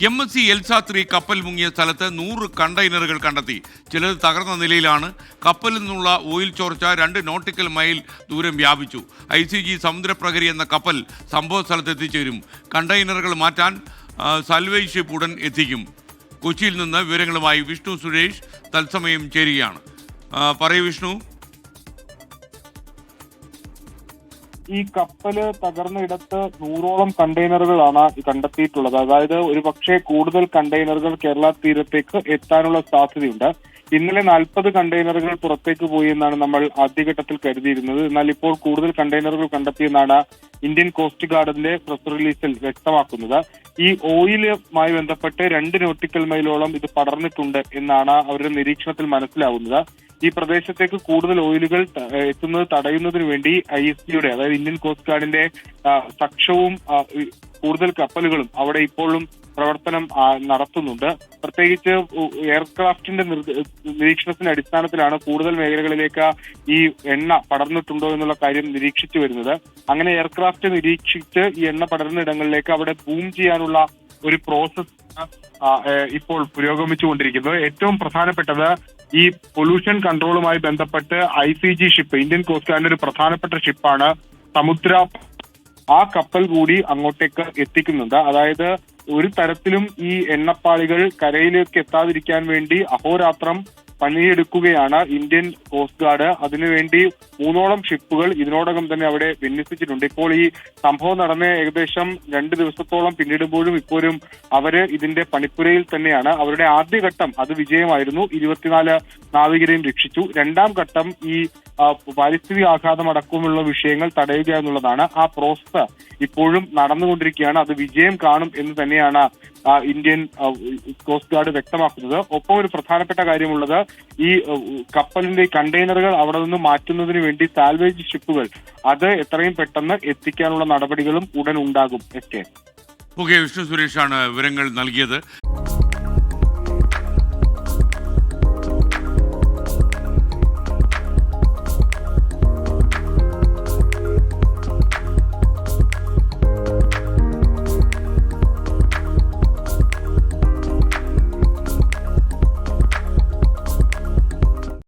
MSC Elsa 3 കപ്പൽ മുങ്ങിയ സ്ഥലത്ത് 100 കണ്ടെയ്നറുകൾ കണ്ടെത്തി. ചിലത് തകർന്ന നിലയിലാണ്. കപ്പലിൽ നിന്നുള്ള ഓയിൽ ചോർച്ച 2 നോട്ടിക്കൽ മൈൽ ദൂരം വ്യാപിച്ചു. ICG സമുദ്രപ്രഹരി എന്ന കപ്പൽ സംഭവ സ്ഥലത്ത് എത്തിച്ചേരും. കണ്ടെയ്നറുകൾ മാറ്റാൻ സാൽവേജ് ഷിപ്പ് ഉടൻ എത്തിക്കും. കൊച്ചിയിൽ നിന്ന് വിവരങ്ങളുമായി വിഷ്ണു സുരേഷ് തത്സമയം ചേരുകയാണ്. പറയൂ വിഷ്ണു. ഈ കപ്പല് തകർന്നയിടത്ത് 100ഓളം കണ്ടെയ്നറുകളാണ് കണ്ടെത്തിയിട്ടുള്ളത്. അതായത് ഒരു പക്ഷേ കൂടുതൽ കണ്ടെയ്നറുകൾ കേരള തീരത്തേക്ക് എത്താനുള്ള സാധ്യതയുണ്ട്. ഇന്നലെ 40 കണ്ടെയ്നറുകൾ പുറത്തേക്ക് പോയി എന്നാണ് നമ്മൾ ആദ്യഘട്ടത്തിൽ കരുതിയിരുന്നത്. എന്നാൽ ഇപ്പോൾ കൂടുതൽ കണ്ടെയ്നറുകൾ കണ്ടെത്തിയെന്നാണ് ഇന്ത്യൻ കോസ്റ്റ് ഗാർഡിന്റെ പ്രസ് റിലീസിൽ വ്യക്തമാക്കുന്നത്. ഈ ഓയിലുമായി ബന്ധപ്പെട്ട് 2 നോട്ടിക്കൽ മൈലോളം ഇത് പടർന്നിട്ടുണ്ട് എന്നാണ് അവരുടെ നിരീക്ഷണത്തിൽ മനസ്സിലാവുന്നത്. ഈ പ്രദേശത്തേക്ക് കൂടുതൽ ഓയിലുകൾ എത്തുന്നത് തടയുന്നതിന് വേണ്ടി ISGയുടെ അതായത് ഇന്ത്യൻ കോസ്റ്റ് ഗാർഡിന്റെ സക്ഷവും കൂടുതൽ കപ്പലുകളും അവിടെ ഇപ്പോഴും പ്രവർത്തനം നടത്തുന്നുണ്ട്. പ്രത്യേകിച്ച് എയർക്രാഫ്റ്റിന്റെ നിരീക്ഷണത്തിന്റെ അടിസ്ഥാനത്തിലാണ് കൂടുതൽ മേഖലകളിലേക്ക് ഈ എണ്ണ പടർന്നിട്ടുണ്ടോ എന്നുള്ള കാര്യം നിരീക്ഷിച്ചു വരുന്നത്. അങ്ങനെ എയർക്രാഫ്റ്റ് നിരീക്ഷിച്ച് ഈ എണ്ണ പടർന്ന ഇടങ്ങളിലേക്ക് അവിടെ ബൂം ചെയ്യാനുള്ള ഒരു പ്രോസസ് ഇപ്പോൾ പുരോഗമിച്ചുകൊണ്ടിരിക്കുന്നത്. ഏറ്റവും പ്രധാനപ്പെട്ടത് ഈ പൊല്യൂഷൻ കൺട്രോളുമായി ബന്ധപ്പെട്ട് ICG ഷിപ്പ്, ഇന്ത്യൻ കോസ്റ്റ് ഗാർഡിന്റെ ഒരു പ്രധാനപ്പെട്ട ഷിപ്പാണ് സമുദ്ര. ആ കപ്പൽ കൂടി അങ്ങോട്ടേക്ക് എത്തിക്കുന്നുണ്ട്. അതായത് ഒരു തരത്തിലും ഈ എണ്ണപ്പാളികൾ കരയിലേക്ക് എത്താതിരിക്കാൻ വേണ്ടി അഹോരാത്രം പണിയെടുക്കുകയാണ് ഇന്ത്യൻ കോസ്റ്റ് ഗാർഡ്. അതിനുവേണ്ടി 3ഓളം ഷിപ്പുകൾ ഇതിനോടകം തന്നെ അവിടെ വിന്യസിച്ചിട്ടുണ്ട്. ഇപ്പോൾ ഈ സംഭവം നടന്ന ഏകദേശം 2 ദിവസത്തോളം പിന്നിടുമ്പോഴും ഇപ്പോഴും അവര് ഇതിന്റെ പണിപ്പുരയിൽ തന്നെയാണ്. അവരുടെ ആദ്യഘട്ടം അത് വിജയമായിരുന്നു. 24 നാവികരെയും രക്ഷിച്ചു. 2ാം ഘട്ടം ഈ പാരിസ്ഥിതിക ആഘാതം അടക്കമുള്ള വിഷയങ്ങൾ തടയുക എന്നുള്ളതാണ്. ആ പ്രോസസ് ഇപ്പോഴും നടന്നുകൊണ്ടിരിക്കുകയാണ്. അത് വിജയം കാണും എന്ന് തന്നെയാണ് ഇന്ത്യൻ കോസ്റ്റ് ഗാർഡ് വ്യക്തമാക്കുന്നത്. ഒപ്പം ഒരു പ്രധാനപ്പെട്ട കാര്യമുള്ളത്, ഈ കപ്പലിന്റെ കണ്ടെയ്നറുകൾ അവിടെ നിന്ന് മാറ്റുന്നതിന് വേണ്ടി സാൽവേജ് ഷിപ്പുകൾ അത് എത്രയും പെട്ടെന്ന് എത്തിക്കാനുള്ള നടപടികളും ഉടൻ ഉണ്ടാകും. ഓക്കെ, വിഷ്ണു സുരേഷാണ് വിവരങ്ങൾ നൽകിയത്.